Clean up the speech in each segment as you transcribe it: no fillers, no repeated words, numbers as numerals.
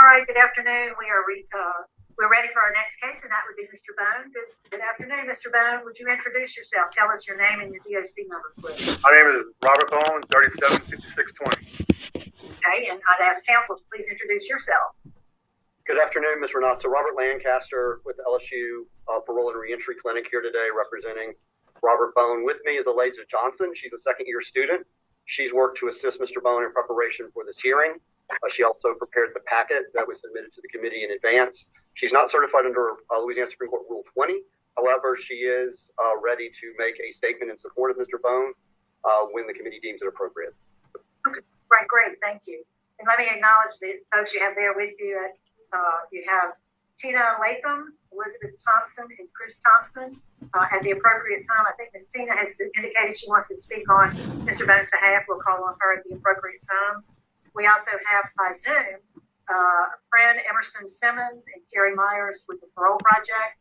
All right, good afternoon. We're ready for our next case, and that would be Mr. Bone. Good afternoon, Mr. Bone. Would you introduce yourself? Tell us your name and your DOC number, please. My name is Robert Bone, 376620. Okay, and I'd ask counsel to please introduce yourself. Good afternoon, Ms. Renata. Robert Lancaster with the LSU Parole and Reentry Clinic here today representing Robert Bone. With me is Eliza Johnson. She's a second-year student. She's worked to assist Mr. Bone in preparation for this hearing. She also prepared the packet that was submitted to the committee in advance. She's not certified under Louisiana Supreme Court Rule 20. However, she is ready to make a statement in support of Mr. Bone when the committee deems it appropriate. Okay, right, great, thank you. And let me acknowledge the folks you have there with you. You have Tina Latham, Elizabeth Thompson, and Chris Thompson. At the appropriate time, I think Ms. Tina has indicated she wants to speak on Mr. Bone's behalf. We'll call on her at the appropriate time. We also have by Zoom friend Emerson Simmons and Carrie Myers with the Parole Project.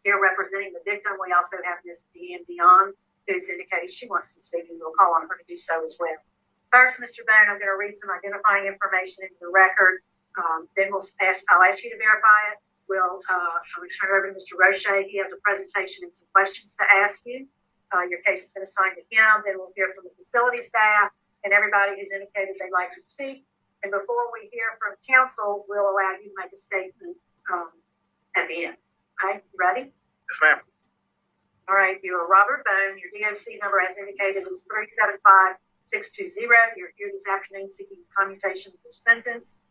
Here representing the victim, we also have Ms. Deanne Dion, who's indicated she wants to speak, and we'll call on her to do so as well. First, Mr. Bone, I'm going to read some identifying information into the record. Then I'll ask you to verify it. I'm going to turn it over to Mr. Roche. He has a presentation and some questions to ask you. Your case has been assigned to him. Then we'll hear from the facility staff and everybody who's indicated they'd like to speak. And before we hear from counsel, we'll allow you to make a statement at the end. Okay, you ready? Yes, ma'am. All right, you are Robert Bone. Your DOC number as indicated is 375620. You're here this afternoon seeking commutation of your sentence.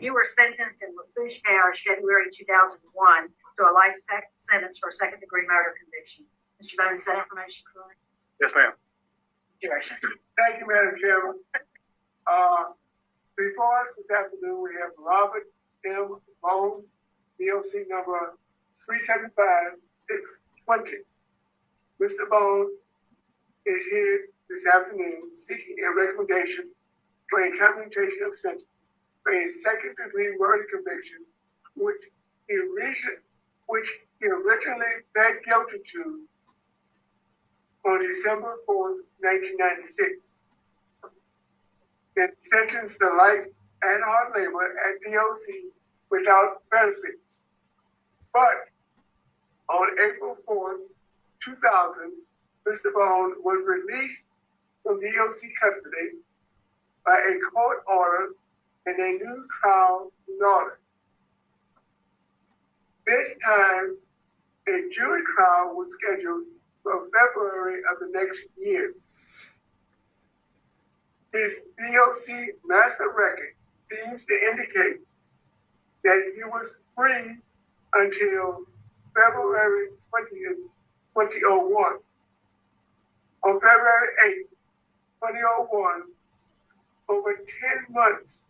You were sentenced in Lafourche Parish, February 2001, to a life sentence for a second-degree murder conviction. Mr. Bone, is that information correct? Yes, ma'am. Thank you, Madam Chairman. Before us this afternoon, we have Robert M. Bone, DOC number 375620. Mr. Bone is here this afternoon seeking a recommendation for a commutation of sentence for a second-degree murder conviction, which he originally pled guilty to on December 4th, 1996. Then sentenced to life and hard labor at DOC without benefits. But on April 4th, 2000, Mr. Bone was released from DOC custody by a court order and a new trial was ordered. This time, a jury trial was scheduled for February of the next year. His DOC master record seems to indicate that he was free until February 20th, 2001. On February 8th, 2001, over 10 months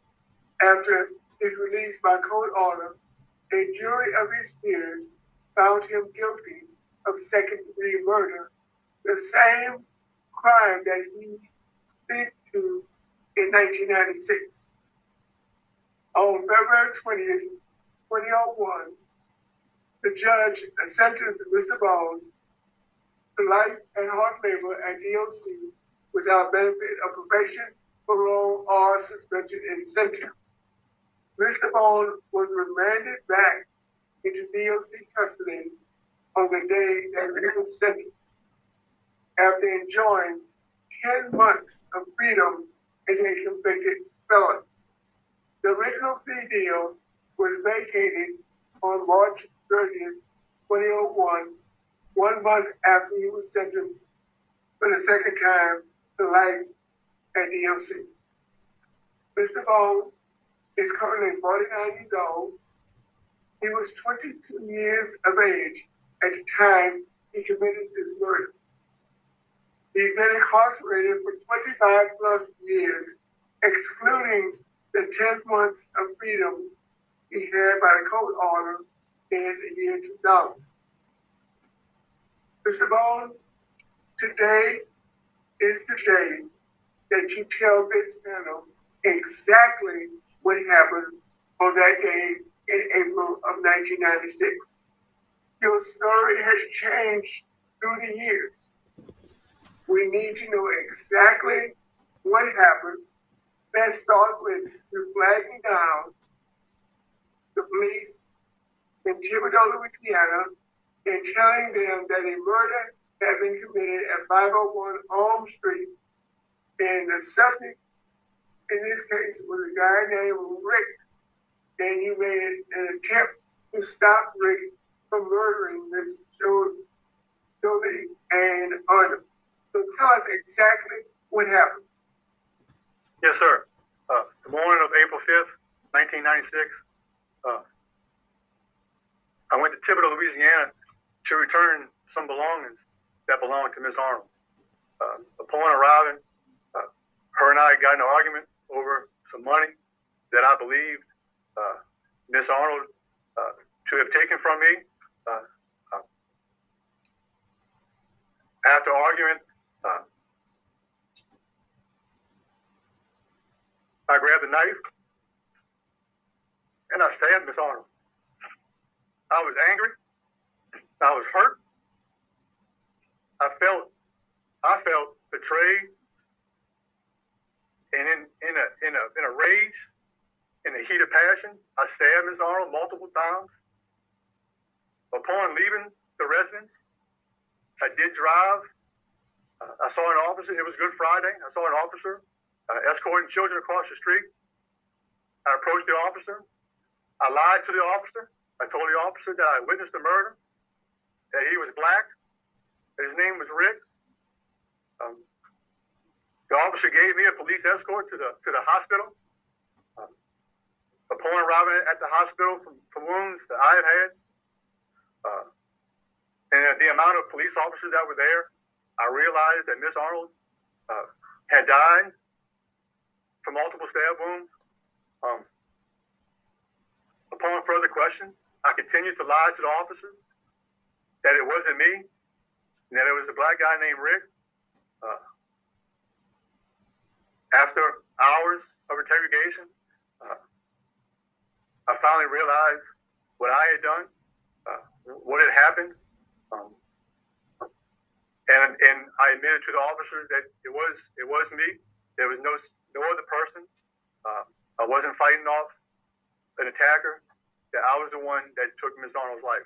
after his release by court order, a jury of his peers found him guilty of second-degree murder, the same crime that he pled to in 1996. On February 20th, 2001, the judge sentenced Mr. Bone to life and hard labor at DOC without benefit of probation, parole, or suspension in sentence. Mr. Bone was remanded back into DOC custody on the day that he was sentenced, after enjoying 10 months of freedom as a convicted felon. The original plea deal was vacated on March 30th, 2001, 1 month after he was sentenced for the second time to life at DOC. Mr. Bone is currently 49 years old. He was 22 years of age at the time he committed this murder. He's been incarcerated for 25 plus years, excluding the 10 months of freedom he had by the court order in the year 2000. Mr. Bone, today is the day that you tell this panel exactly what happened on that day in April of 1996. Your story has changed through the years. We need to know exactly what happened. Let's start with you flagging down the police in Thibodaux, Louisiana, and telling them that a murder had been committed at 501 Elm Street, and the subject in this case was a guy named Rick, and you made an attempt to stop Rick from murdering Miss Jolie and Arnold. So tell us exactly what happened. Yes, sir. The morning of April 5th, 1996, I went to Thibodaux, Louisiana to return some belongings that belonged to Miss Arnold. Upon arriving, her and I got in an argument over some money that I believed Miss Arnold to have taken from me. After arguing, I grabbed a knife and I stabbed Miss Arnold. I was angry. I was hurt. I felt betrayed, and in a rage, in a heat of passion, I stabbed Miss Arnold multiple times. Upon leaving the residence, I did drive. I saw an officer. It was Good Friday. I saw an officer escorting children across the street. I approached the officer. I lied to the officer. I told the officer that I witnessed the murder, that he was black, that his name was Rick. The officer gave me a police escort to the hospital. Upon arriving at the hospital for wounds that I had had, and the amount of police officers that were there, I realized that Miss Arnold had died from multiple stab wounds. Upon further question, I continued to lie to the officer that it wasn't me, and that it was a black guy named Rick. After hours of interrogation, I finally realized what I had done, what had happened, and I admitted to the officer that it was me. There was no other person. I wasn't fighting off an attacker. That I was the one that took Miss Arnold's life.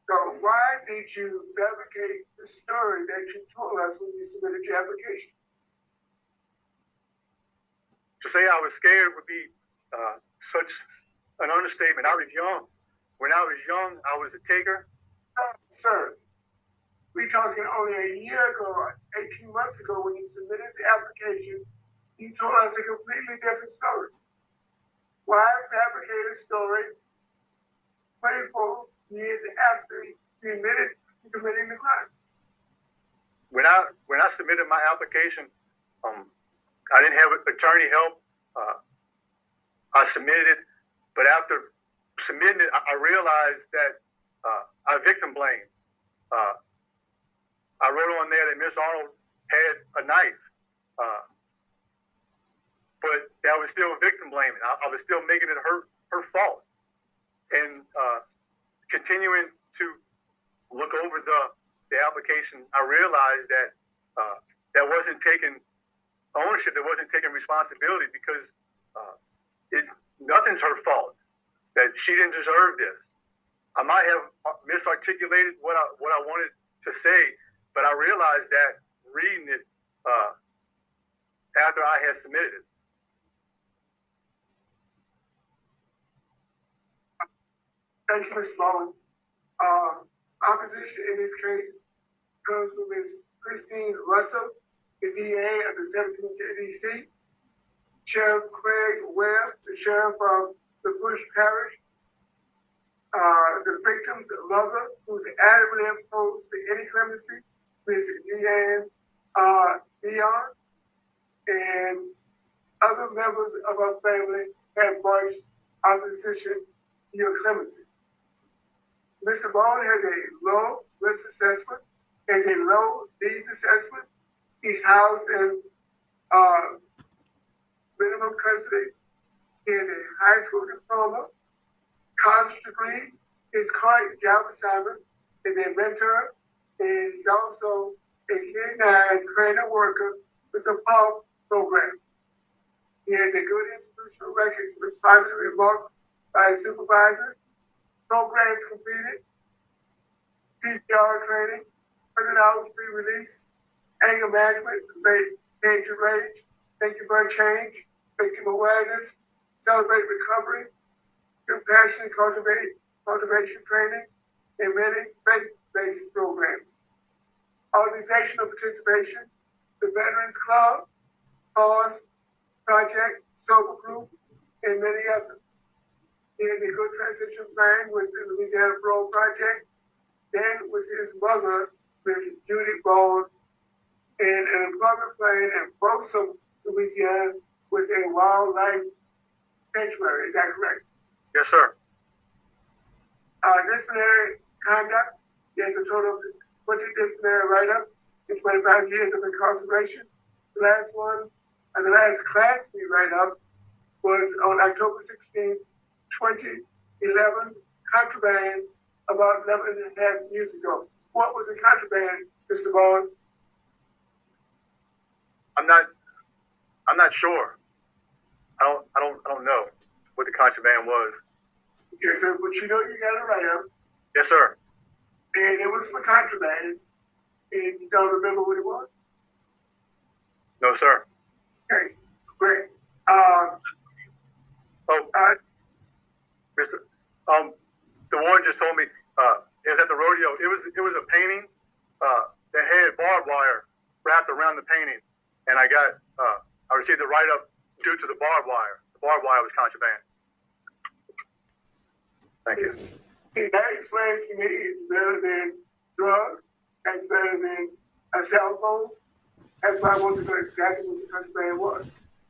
So why did you fabricate the story that you told us when you submitted your application? To say I was scared would be such an understatement. I was young. When I was young, I was a taker. Sir, we're talking only a year ago, 18 months ago, when you submitted the application, you told us a completely different story. Why fabricate a story 24 years after you admitted to committing the crime? When I submitted my application, I didn't have attorney help. I submitted it, but after submitting it, I realized that I victim blamed. I wrote on there that Miss Arnold had a knife. But that was still victim blaming. I was still making it her fault. And continuing to look over the application, I realized that that wasn't taking ownership, that wasn't taking responsibility, because nothing's her fault. That she didn't deserve this. I might have misarticulated what I wanted to say, but I realized that reading it after I had submitted it. Thank you, Ms. Bowen. Opposition in this case comes from Ms. Christine Russell, the DA of the 17th DC, Sheriff Craig Webb, the sheriff of the Bush Parish, the victim's lover, who's adamantly opposed to any clemency, Ms. Deanne Dion, and other members of our family have voiced opposition to your clemency. Mr. Bone has a low risk assessment, has a low needs assessment. He's housed in minimum custody. He has a high school diploma, college degree. His current job assignment is a mentor, and he's also a K-9 trainer worker with the PAW program. He has a good constitutional record with positive remarks by a supervisor, programs completed, CPR training, 100 hours pre-release, anger management, major rage, thinking for a change, victim awareness, celebrate recovery, compassion, cultivation training, and many faith-based programs. Organizational participation, the Veterans Club, Pause Project, Sober Group, and many others. He had a good transition plan with the Louisiana Parole Project, then with his mother, Miss Judy Bone, and an employment plan in Folsom, Louisiana, with a wildlife sanctuary. Is that correct? Yes, sir. Disciplinary conduct. He has a total of 20 disciplinary write-ups and 25 years of incarceration. The last one, the last Class B write-up was on October 16, 2011, contraband, about 11 and a half years ago. What was the contraband, Mr. Bond? I'm not sure. I don't know what the contraband was. Okay, so, but you know you got it right up, Yes, sir. and it was for contraband, and you don't remember what it was? No, sir. Okay, great. Mr. The warden just told me it was at the rodeo. It was a painting that had barbed wire wrapped around the painting, and I received the write-up due to the barbed wire. The barbed wire was contraband. Thank you. See, that explains to me it's better than drugs, it's better than a cell phone. That's why I want to know exactly what the contraband was.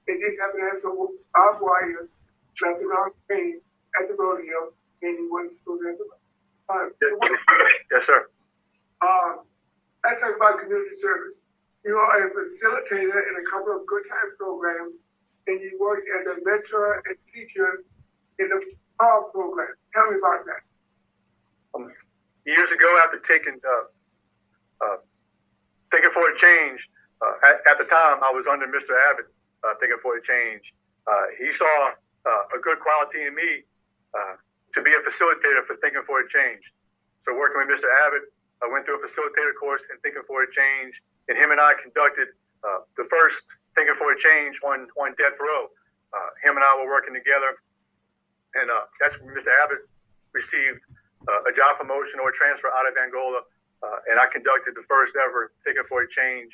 It just happened to have some barbed wire trapped around the painting at the rodeo, and he wasn't supposed to have it. Yes, sir. Let's talk about community service. You are a facilitator in a couple of good time programs, and you work as a mentor and teacher in the Parole program. Tell me about that. Years ago, after thinking for a change, at the time I was under Mr. Abbott, thinking for a change. He saw a good quality in me to be a facilitator for thinking for a change. So working with Mr. Abbott, I went through a facilitator course in thinking for a change, and him and I conducted the first thinking for a change on death row. Him and I were working together, and that's when Mr. Abbott received a job promotion or a transfer out of Angola, and I conducted the first ever thinking for a change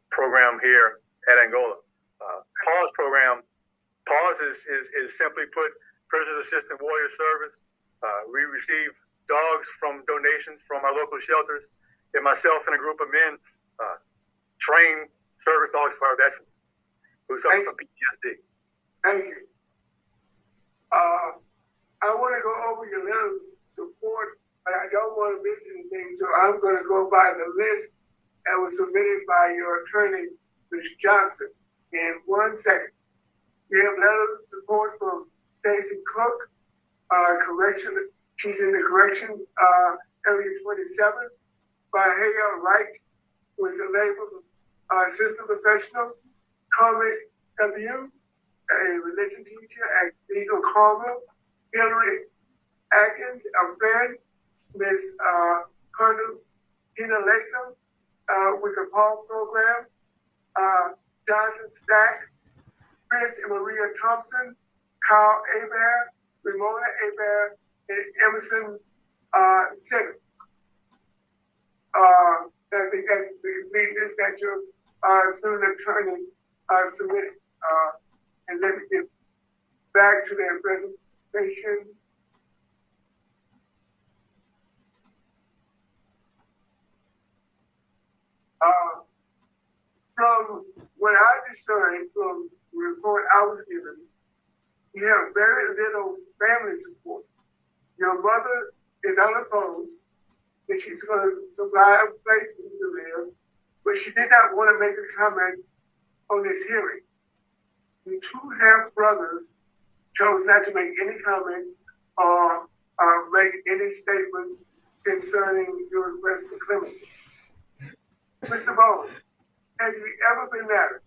program here at Angola. Pause program. Pause is simply put Prisoner Assistant Warrior Service. We receive dogs from donations from our local shelters, and myself and a group of men train service dogs for our veterans who suffer from PTSD. Thank you. I want to go over your letters of support, but I don't want to miss anything, so I'm going to go by the list that was submitted by your attorney, Mr. Johnson. In 1 second, we have letters of support from Stacy Cook, correction. She's in the correction area 27. By Haya Wright, who is a labor assistant professional. Carmen W., a religion teacher at Eagle Carmel. Hillary Atkins, a friend. Miss Colonel Tina Latham with the Paul program. Jonathan Stack, Chris and Maria Thompson, Kyle Hebert, Ramona Hebert, and Emerson Simmons. I think that's the list that your student attorney submitted. And let me get back to their presentation. From what I discerned from the report I was given, you have very little family support. Your mother is unopposed, and she's going to supply a place for you to live, but she did not want to make a comment on this hearing. The two half-brothers chose not to make any comments or make any statements concerning your request for clemency. Mr. Bowles, have you ever been married?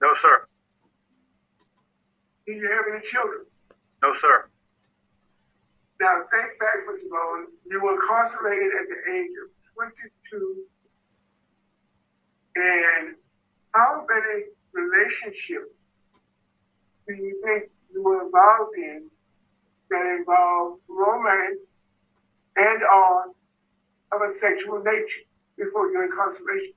No, sir. Do you have any children? No, sir. Now, think back, Mr. Bone. You were incarcerated at the age of 22. And how many relationships do you think you were involved in that involved romance and or of a sexual nature before your incarceration?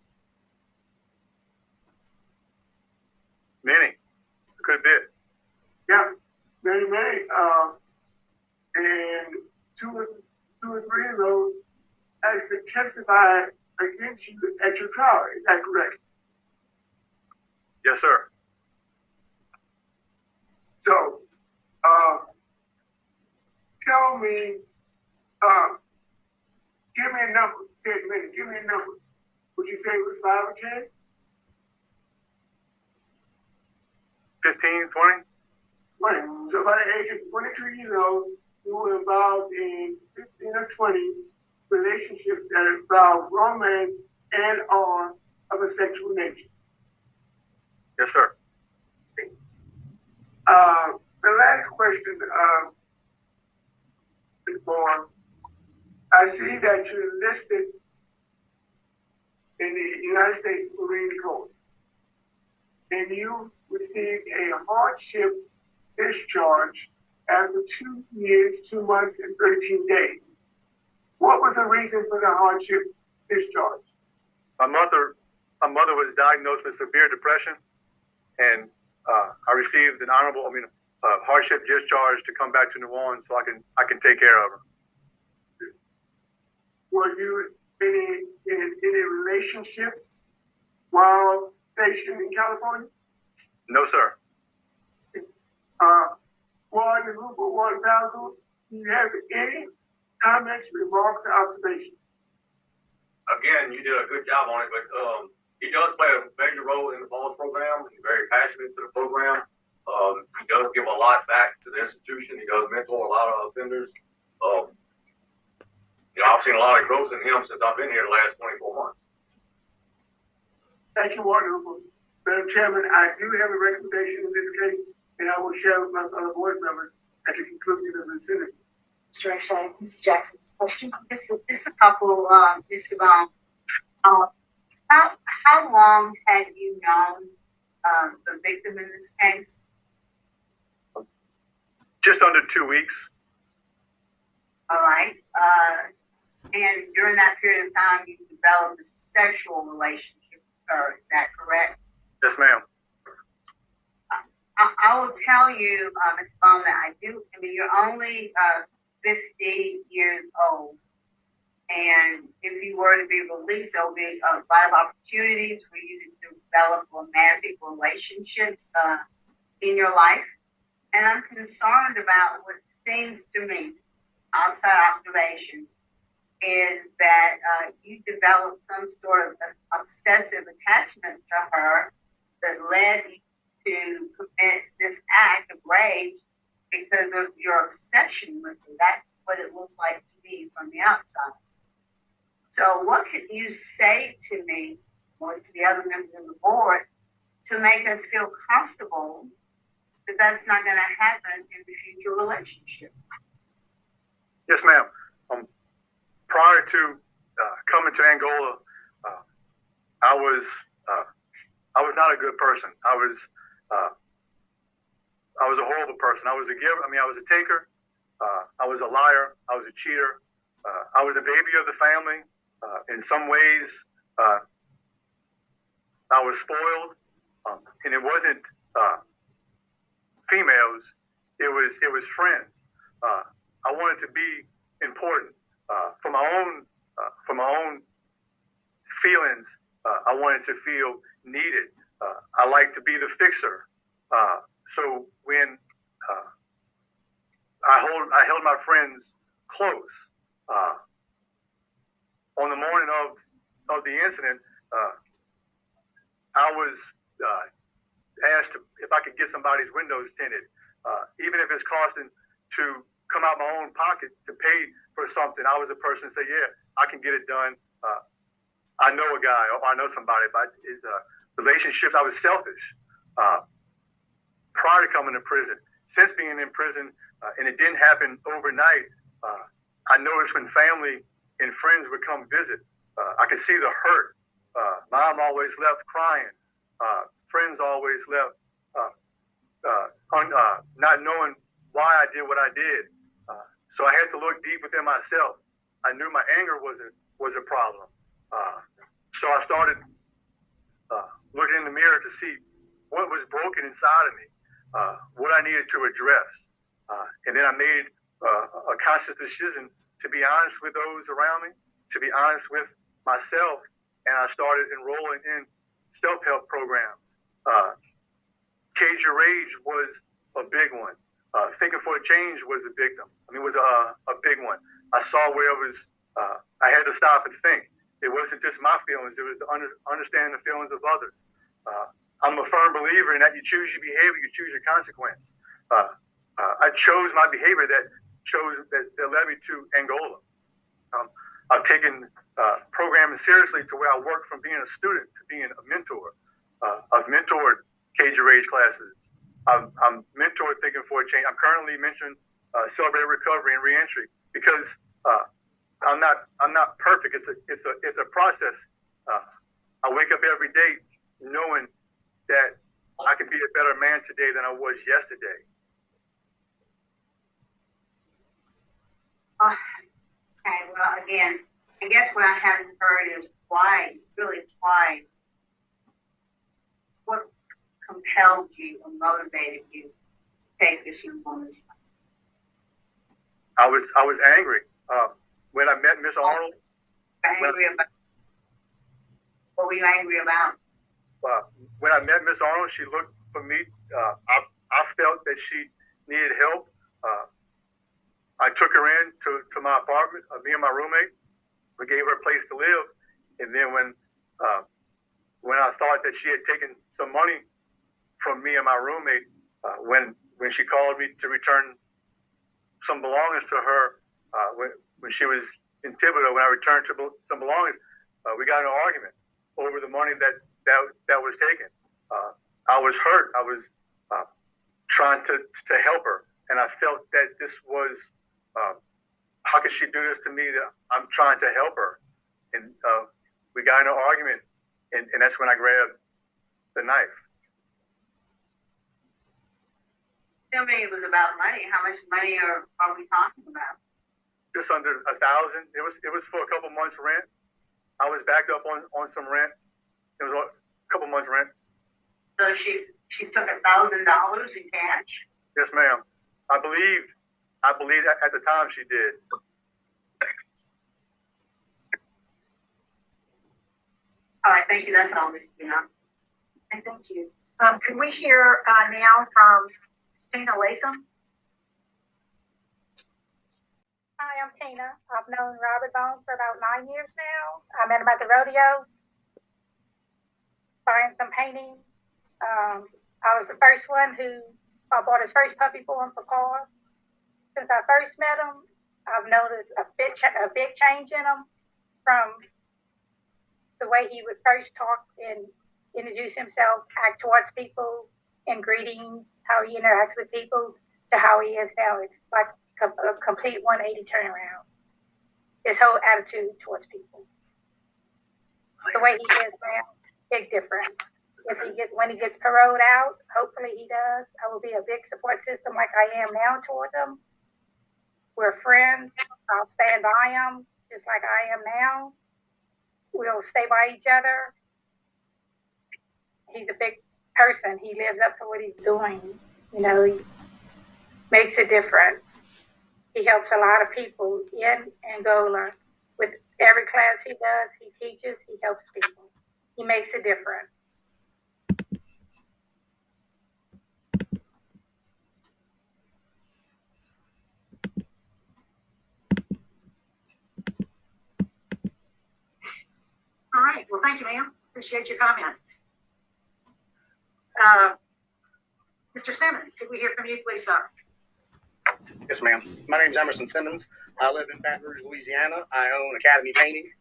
Many. A good bit. Yeah, many, many. And two or three of those actually testified against you at your trial. Is that correct? Yes, sir. So, tell me, give me a number. Say it a minute. Give me a number. Would you say it was 5 or 10? 15, 20? 20. So by the age of 22 years old, you were involved in 15 or 20 relationships that involve romance and or of a sexual nature. Yes, sir. The last question, Vaughn, I see that you're listed in the United States Marine Corps, and you received a hardship discharge after 2 years, 2 months, and 13 days. What was the reason for the hardship discharge? My mother was diagnosed with severe depression, and I received an hardship discharge to come back to New Orleans so I can take care of her. Were you in any relationships while stationed in California? No, sir. One group or 1,000, do you have any comments, remarks, or observations? Again, you did a good job on it, but he does play a major role in the bonus program. He's very passionate to the program. He does give a lot back to the institution. He does mentor a lot of offenders. I've seen a lot of growth in him since I've been here the last 24 months. Thank you, wonderful. Madam Chairman, I do have a recommendation in this case, and I will share with my other board members at the conclusion of the Senate. Mr. O'Shea, Mrs. Jackson's question. This is a couple, Mr. Bone. How long had you known the victim in this case? Just under 2 weeks. All right. And during that period of time, you developed a sexual relationship with her. Is that correct? Yes, ma'am. I will tell you, Ms. Bone, that you're only 50 years old. And if you were to be released, there will be a lot of opportunities for you to develop romantic relationships in your life. And I'm concerned about what seems to me, outside observation, is that you developed some sort of obsessive attachment to her that led you to commit this act of rage because of your obsession with her. That's what it looks like to me from the outside. So what could you say to me or to the other members of the board to make us feel comfortable that that's not going to happen in the future relationships? Yes, ma'am. Prior to coming to Angola, I was not a good person. I was a horrible person. I was a giver. I was a taker. I was a liar. I was a cheater. I was a baby of the family. In some ways, I was spoiled, and it wasn't females. It was friends. I wanted to be important for my own feelings. I wanted to feel needed. I like to be the fixer. So when I held my friends close. On the morning of the incident, I was asked if I could get somebody's windows tinted, even if it's costing to come out my own pocket to pay for something. I was a person to say, yeah, I can get it done. I know a guy or I know somebody, but relationships, I was selfish. prior to coming to prison. Since being in prison, and it didn't happen overnight, I noticed when family and friends would come visit, I could see the hurt. Mom always left crying. Friends always left not knowing why I did what I did. So I had to look deep within myself. I knew my anger was a problem. So I started looking in the mirror to see what was broken inside of me, what I needed to address. And then I made a conscious decision to be honest with those around me, to be honest with myself, and I started enrolling in self-help programs. Cage Your Rage was a big one. Thinking for a Change was a was a big one. I saw where it was, I had to stop and think. It wasn't just my feelings, it was to understand the feelings of others. I'm a firm believer in that you choose your behavior, you choose your consequence. I chose my behavior that led me to Angola. I've taken programming seriously to where I work from being a student to being a mentor. I've mentored Cage Your Rage classes. I'm mentored Thinking for a Change. I'm currently mentoring Celebrate Recovery and Reentry because I'm not perfect. It's a process. I wake up every day knowing that I can be a better man today than I was yesterday. Okay, well, again, I guess what I haven't heard is why, what compelled you or motivated you to take this woman's life? I was angry. When I met Miss Arnold. What were you angry about? When I met Miss Arnold, she looked for me. I felt that she needed help. I took her in to my apartment, me and my roommate. We gave her a place to live. And then when I thought that she had taken some money from me and my roommate, when she called me to return some belongings to her, when she was in Thibodeau, when I returned some belongings, we got in an argument over the money that was taken. I was hurt. I was trying to help her, and I felt that this was how could she do this to me? That I'm trying to help her, and we got in an argument, and that's when I grabbed the knife. Tell me it was about money. How much money are we talking about? Just under $1,000. It was for a couple months rent. I was backed up on some rent. It was a couple months rent. So she took $1,000 in cash? Yes, ma'am. I believe at the time she did. All right, thank you. That's all, Ms. Tina. And thank you. Can we hear now from Tina Latham? Hi, I'm Tina. I've known Robert Bones for about 9 years now. I met him at the rodeo, buying some painting. I was the first one who bought his first puppy for him for cause. Since I first met him, I've noticed a big change in him, from the way he would first talk and introduce himself, act towards people in greetings, how he interacts with people, to how he is now. It's like a complete 180 turnaround. His whole attitude towards people. The way he is now, big difference. When he gets paroled out, hopefully he does, I will be a big support system like I am now towards him. We're friends. I'll stand by him just like I am now. We'll stay by each other. He's a big person. He lives up to what he's doing. You know, he makes a difference. He helps a lot of people in Angola. With every class he does, he teaches, he helps people. He makes a difference. All right. Well, thank you, ma'am. Appreciate your comments. Mr. Simmons, could we hear from you, please, sir? Yes, ma'am. My name's Emerson Simmons. I live in Baton Rouge, Louisiana. I own Academy Painting.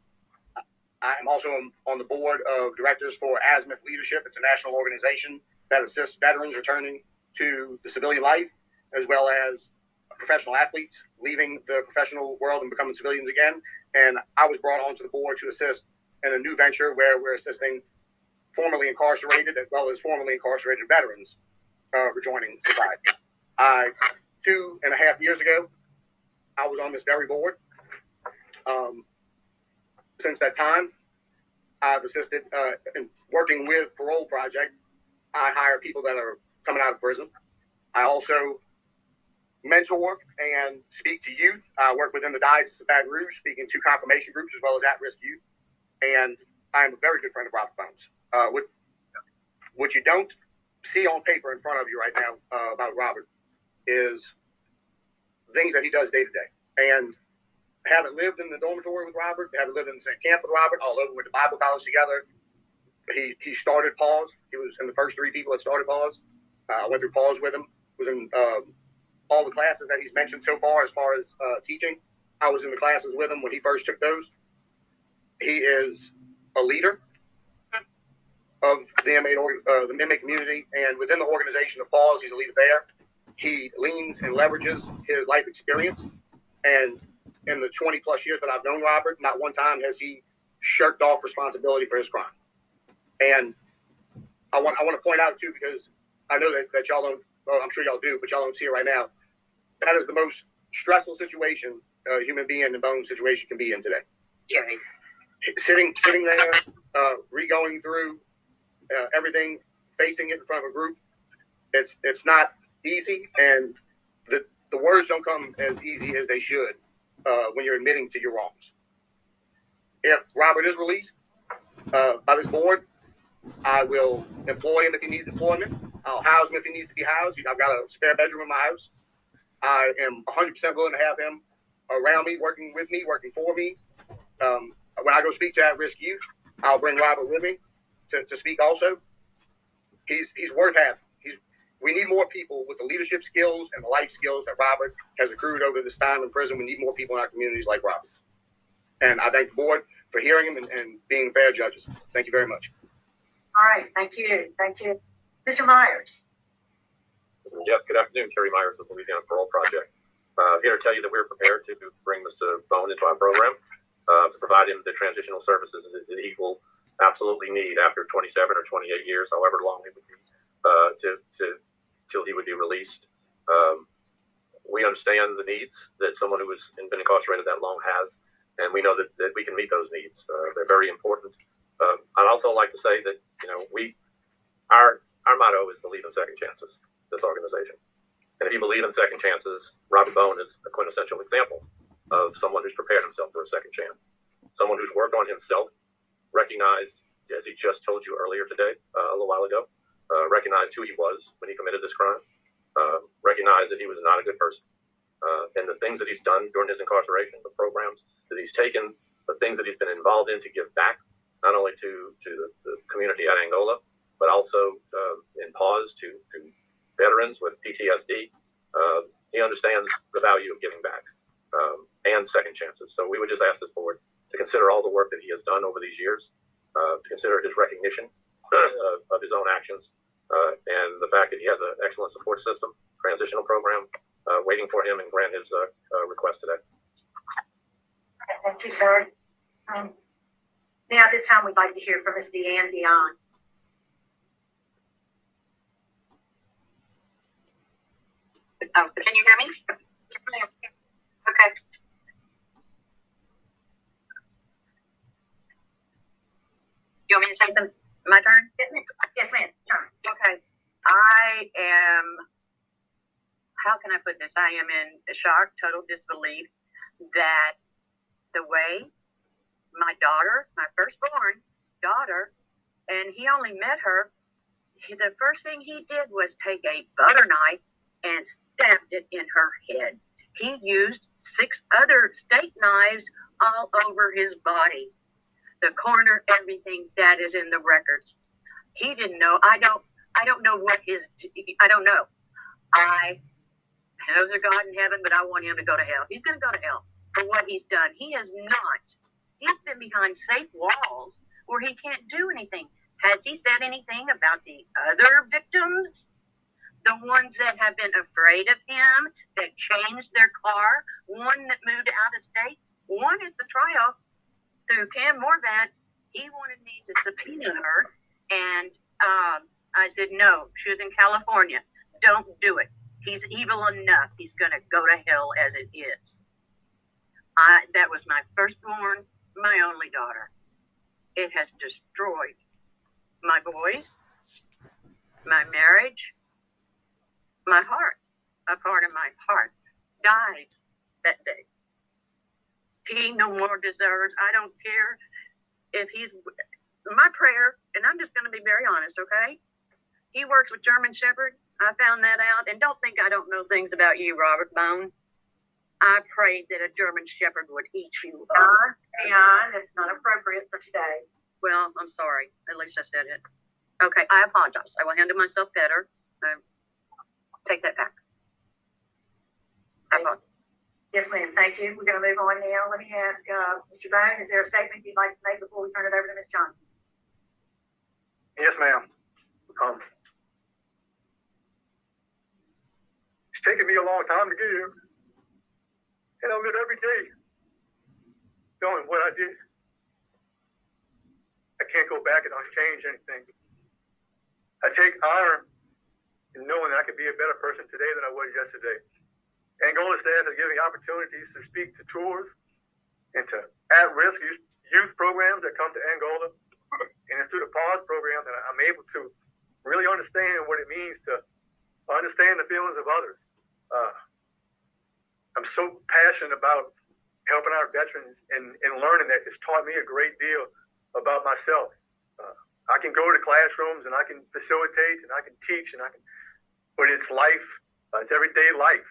I am also on the board of directors for Azimuth Leadership. It's a national organization that assists veterans returning to the civilian life, as well as professional athletes leaving the professional world and becoming civilians again. And I was brought onto the board to assist in a new venture where we're assisting formerly incarcerated as well as formerly incarcerated veterans rejoining society. 2.5 years ago, I was on this very board. Since that time, I've assisted in working with Parole Project. I hire people that are coming out of prison. I also mentor and speak to youth. I work within the Diocese of Baton Rouge, speaking to confirmation groups as well as at-risk youth. And I'm a very good friend of Robert Bones. What you don't see on paper in front of you right now about Robert is things that he does day to day. And haven't lived in the dormitory with Robert, haven't lived in the same camp with Robert, although we went to Bible college together. He started Pause. He was in the first 3 people that started Pause. I went through Pause with him. Was in all the classes that he's mentioned so far as teaching. I was in the classes with him when he first took those. He is a leader of the inmate community, and within the organization of Pause, he's a leader there. He leans and leverages his life experience, and in the 20 plus years that I've known Robert, not one time has he shirked off responsibility for his crime. And I want to point out too, because I know that y'all don't, well, I'm sure y'all do, but y'all don't see it right now. That is the most stressful situation a human being in Bones' situation can be in today. Jerry. Sitting there, re-going through everything, facing it in front of a group, it's not easy, and the words don't come as easy as they should when you're admitting to your wrongs. If Robert is released by this board, I will employ him if he needs employment. I'll house him if he needs to be housed. I've got a spare bedroom in my house. I am 100% willing to have him around me, working with me, working for me. When I go speak to at-risk youth, I'll bring Robert with me to speak also. He's worth having. We need more people with the leadership skills and the life skills that Robert has accrued over this time in prison. We need more people in our communities like Robert. And I thank the board for hearing him and being fair judges. Thank you very much. All right, thank you. Thank you. Mr. Myers. Yes, good afternoon. Kerry Myers with Louisiana Parole Project. Here to tell you that we're prepared to bring Mr. Bone into our program to provide him the transitional services that he will absolutely need after 27 or 28 years, however long it would be, till he would be released. We understand the needs that someone who has been incarcerated that long has, and we know that we can meet those needs. They're very important. I'd also like to say that our motto is believe in second chances. This organization, and if you believe in second chances, Robert Bone is a quintessential example of someone who's prepared himself for a second chance. Someone who's worked on himself, recognized, as he just told you earlier today, a little while ago, recognized who he was when he committed this crime, recognized that he was not a good person, and the things that he's done during his incarceration, the programs that he's taken, the things that he's been involved in to give back, not only to the community at Angola, but also in Pause to veterans with PTSD. He understands the value of giving back and second chances. So we would just ask this board to consider all the work that he has done over these years, to consider his recognition of his own actions, and the fact that he has an excellent support system, transitional program, waiting for him, and grant his request today. Thank you, sir. Now, this time we'd like to hear from Ms. Deanne Dion. Oh, can you hear me? Yes, ma'am. Okay. You want me to say something? My turn? Yes, ma'am. Yes, ma'am. Turn. Okay. I am, how can I put this? I am in shock, total disbelief that the way my daughter, my firstborn daughter, and he only met her, the first thing he did was take a butter knife and stabbed it in her head. He used 6 other steak knives all over his body. The corner, everything that is in the records. He didn't know. I don't know what I don't know. Those are God in heaven, but I want him to go to hell. He's going to go to hell for what he's done. He has not. He's been behind safe walls where he can't do anything. Has he said anything about the other victims? The ones that have been afraid of him, that changed their car, one that moved out of state, one at the trial through Cam Morvat, he wanted me to subpoena her, and I said, no, she was in California. Don't do it. He's evil enough. He's going to go to hell as it is. That was my firstborn, my only daughter. It has destroyed my boys, my marriage, my heart. A part of my heart died that day. He no more deserves, I don't care if he's, my prayer, and I'm just going to be very honest, okay? He works with German Shepherd. I found that out. And don't think I don't know things about you, Robert Bone. I prayed that a German Shepherd would eat you up. Dion, it's not appropriate for today. Well, I'm sorry. At least I said it. Okay, I apologize. I will handle myself better. Take that back. I apologize. Yes, ma'am. Thank you. We're going to move on now. Let me ask Mr. Bone, is there a statement you'd like to make before we turn it over to Ms. Johnson? Yes, ma'am. It's taken me a long time to get here. And I live every day knowing what I did. I can't go back and unchange anything. I take honor in knowing that I could be a better person today than I was yesterday. Angola staff is giving opportunities to speak to tours and to at-risk youth programs that come to Angola. And it's through the PAUSE program that I'm able to really understand what it means to understand the feelings of others. I'm so passionate about helping our veterans and learning that it's taught me a great deal about myself. I can go to classrooms and I can facilitate and I can teach but it's life, it's everyday life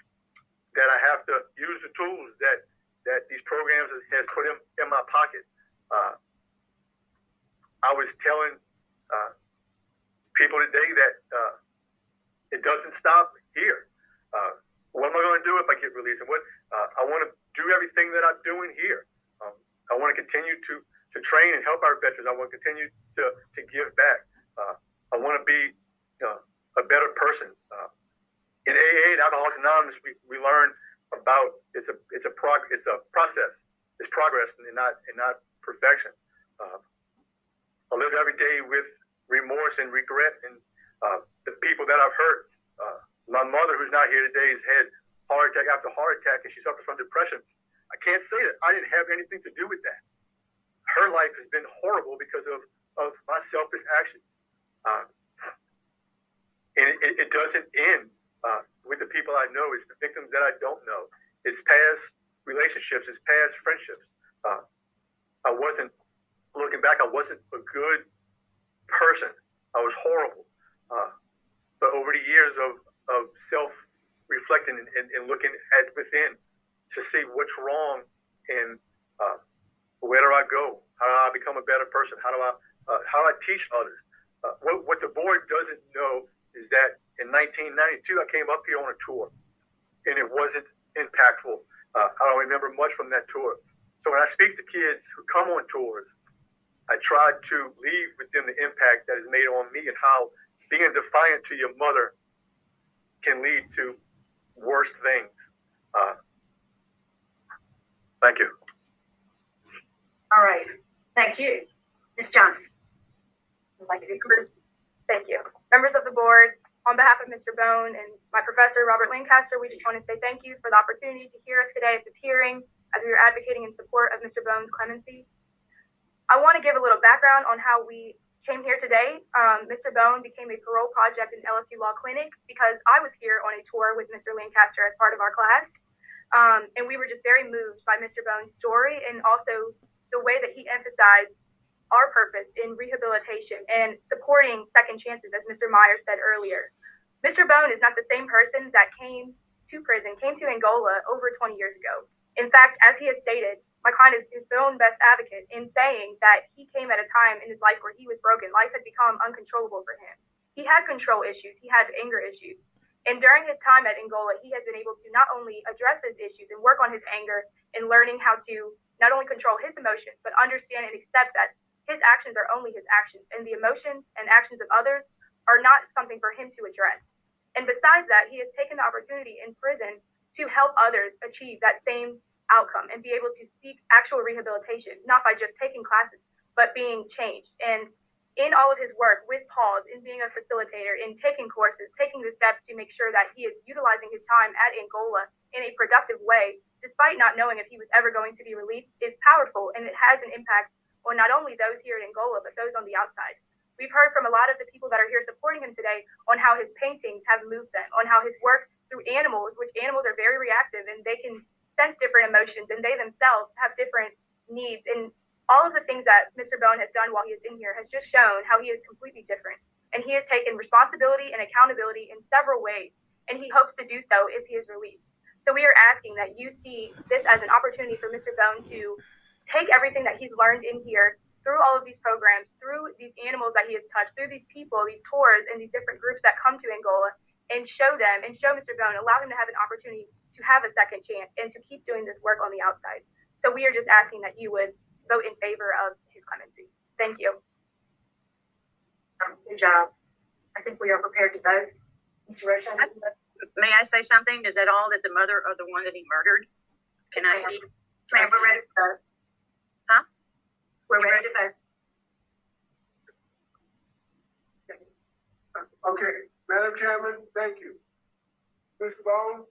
that I have to use the tools that these programs has put in my pocket. I was telling people today that it doesn't stop here. What am I going to do if I get released? And I want to do everything that I'm doing here. I want to continue to train and help our veterans. I want to continue to give back. I want to be a better person. In AA and Alcoholics Anonymous, we learn about it's a process. It's progress and not perfection. I live every day with remorse and regret, and the people that I've hurt. My mother, who's not here today, has had heart attack after heart attack, and she suffers from depression. I can't say that I didn't have anything to do with that. Her life has been horrible because of my selfish actions. And it doesn't end with the people I know. It's the victims that I don't know. It's past relationships. It's past friendships. Looking back, I wasn't a good person. I was horrible. But over the years of self-reflecting and looking at within to see what's wrong and where do I go? How do I become a better person? How do I teach others? What the board doesn't know is that in 1992, I came up here on a tour, and it wasn't impactful. I don't remember much from that tour. So when I speak to kids who come on tours, I try to leave with them the impact that is made on me and how being defiant to your mother can lead to worse things. Thank you. All right. Thank you. Ms. Johnson. I'd like to conclude. Thank you. Members of the board, on behalf of Mr. Bone and my professor, Robert Lancaster, we just want to say thank you for the opportunity to hear us today at this hearing as we are advocating in support of Mr. Bone's clemency. I want to give a little background on how we came here today. Mr. Bone became a parole project in LSU Law Clinic because I was here on a tour with Mr. Lancaster as part of our class. And we were just very moved by Mr. Bone's story and also the way that he emphasized our purpose in rehabilitation and supporting second chances, as Mr. Myers said earlier. Mr. Bone is not the same person that came to Angola over 20 years ago. In fact, as he has stated, my client is his own best advocate in saying that he came at a time in his life where he was broken. Life had become uncontrollable for him. He had control issues. He had anger issues. And during his time at Angola, he has been able to not only address his issues and work on his anger and learning how to not only control his emotions, but understand and accept that his actions are only his actions, and the emotions and actions of others are not something for him to address. And besides that, he has taken the opportunity in prison to help others achieve that same outcome and be able to seek actual rehabilitation, not by just taking classes, but being changed. And in all of his work with Paul's, in being a facilitator, in taking courses, taking the steps to make sure that he is utilizing his time at Angola in a productive way, despite not knowing if he was ever going to be released, is powerful, and it has an impact on not only those here in Angola, but those on the outside. We've heard from a lot of the people that are here supporting him today on how his paintings have moved them, on how his work through animals, which animals are very reactive and they can sense different emotions, and they themselves have different needs. And all of the things that Mr. Bone has done while he is in here has just shown how he is completely different. And he has taken responsibility and accountability in several ways, and he hopes to do so if he is released. So we are asking that you see this as an opportunity for Mr. Bone to take everything that he's learned in here through all of these programs, through these animals that he has touched, through these people, these tours, and these different groups that come to Angola, and show them and show Mr. Bone, allow him to have an opportunity to have a second chance and to keep doing this work on the outside. So we are just asking that you would vote in favor of his clemency. Thank you. Good job. I think we are prepared to vote. Mr. Roshan? May I say something? Is that all that the mother of the one that he murdered? Can I speak? Ma'am, we're ready to vote. Huh? We're ready to vote. Okay, Madam Chairman, thank you. Mr. Bone,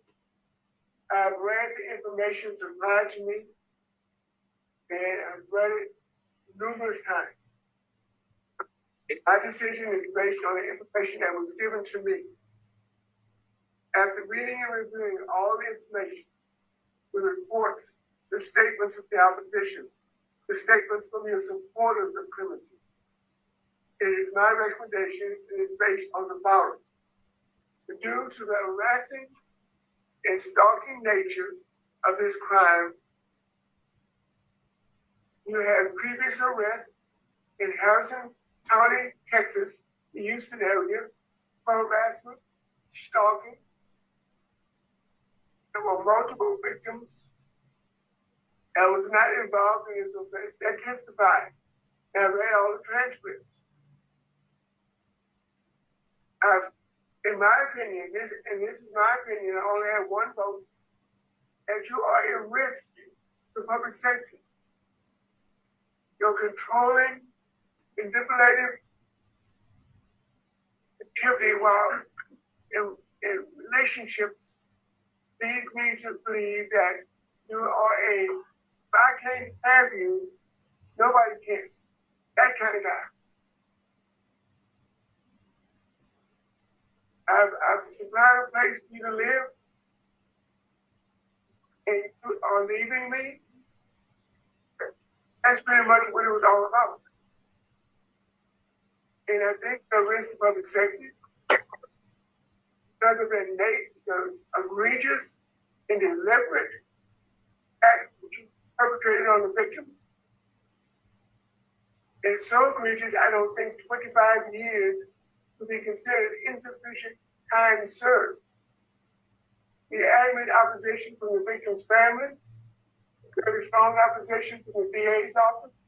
I've read the information supplied to me, and I've read it numerous times. My decision is based on the information that was given to me. After reading and reviewing all the information, the reports, the statements of the opposition, the statements from your supporters of clemency, it is my recommendation, and it's based on the following. Due to the harassing and stalking nature of this crime, you have previous arrests in Harrison County, Texas, the Houston area, for harassment, stalking. There were multiple victims that was not involved in this offense that testified. And I read all the transcripts. In my opinion, this is my opinion, I only have one vote, that you are a risk to public safety. You're controlling manipulative activity while in relationships leads me to believe that you are if I can't have you, nobody can. That kind of guy. I've supplied a place for you to live, and you are leaving me. That's pretty much what it was all about. And I think the risk to public safety, because of the egregious and deliberate act which you perpetrated on the victim, it's so egregious, I don't think 25 years would be considered insufficient time served. The adamant opposition from the victim's family, very strong opposition from the DA's office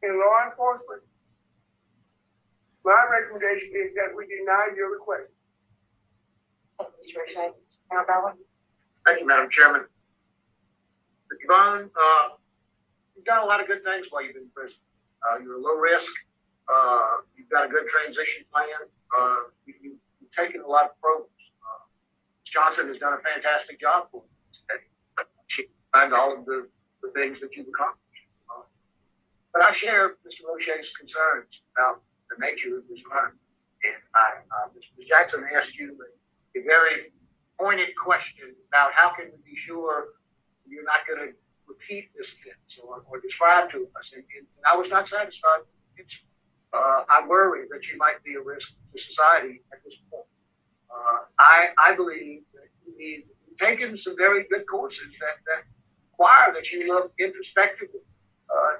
and law enforcement. My recommendation is that we deny your request. Mr. Roshan, Arabella? Thank you, Madam Chairman. Mr. Bone, you've done a lot of good things while you've been in prison. You're low risk. You've got a good transition plan. You've taken a lot of programs. Johnson has done a fantastic job for you. She signed all of the things that you've accomplished. But I share Mr. Roche's concerns about the nature of this crime. And Ms. Jackson asked you a very pointed question about how can we be sure you're not going to repeat this offense or describe to us. And I was not satisfied with the answer. I worry that you might be a risk to society at this point. I believe that you've taken some very good courses that require that you look introspectively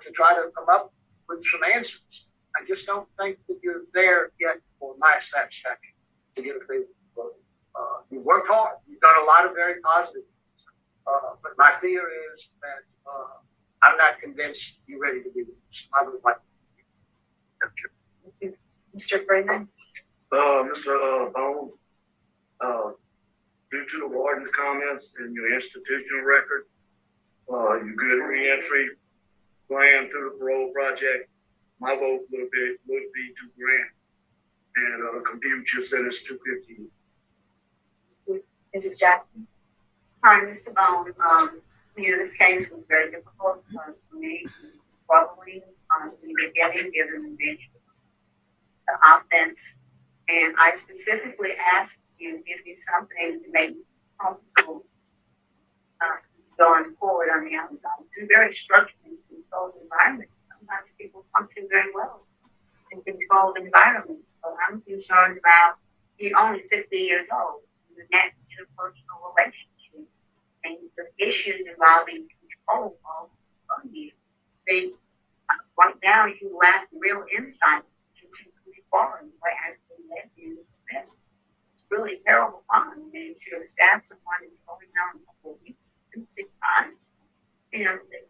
to try to come up with some answers. I just don't think that you're there yet for my satisfaction to get a favorable vote. You've worked hard. You've done a lot of very positive things. But my fear is that I'm not convinced you're ready to do this. I would like to. Mr. Freeman? Mr. Bone, due to the warden's comments and your institutional record, your good reentry plan through the parole project, my vote would be to grant and commute your sentence to 50 years. Mrs. Jackson? Hi, Mr. Bone. This case was very difficult for me, struggling in the beginning, given the offense. And I specifically asked you to give me something to make me comfortable going forward on the outside. It's a very structured and controlled environment. Sometimes people function very well in controlled environments. But I'm concerned about you're only 50 years old. The next interpersonal relationship and the issues involving control all of you. Right now, you lack real insight into who you are and what actually led you to this. It's really terrible fun. And to stab someone and only known a couple of weeks, 6 times, it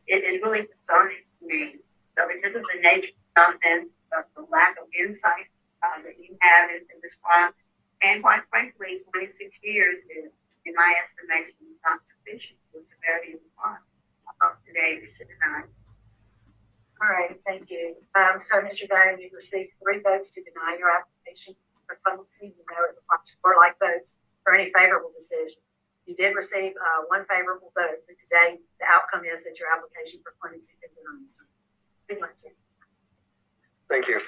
is really concerning to me. So because of the nature of offense, the lack of insight that you have in this crime, and quite frankly, 26 years is, in my estimation, is not sufficient for the severity of the crime of today's to deny. All right, thank you. So, Mr. Dane, you received 3 votes to deny your application for clemency. You know it requires 4 like votes for any favorable decision. You did receive 1 favorable vote, but today the outcome is that your application for clemency has been denied. So, good luck to you. Thank you.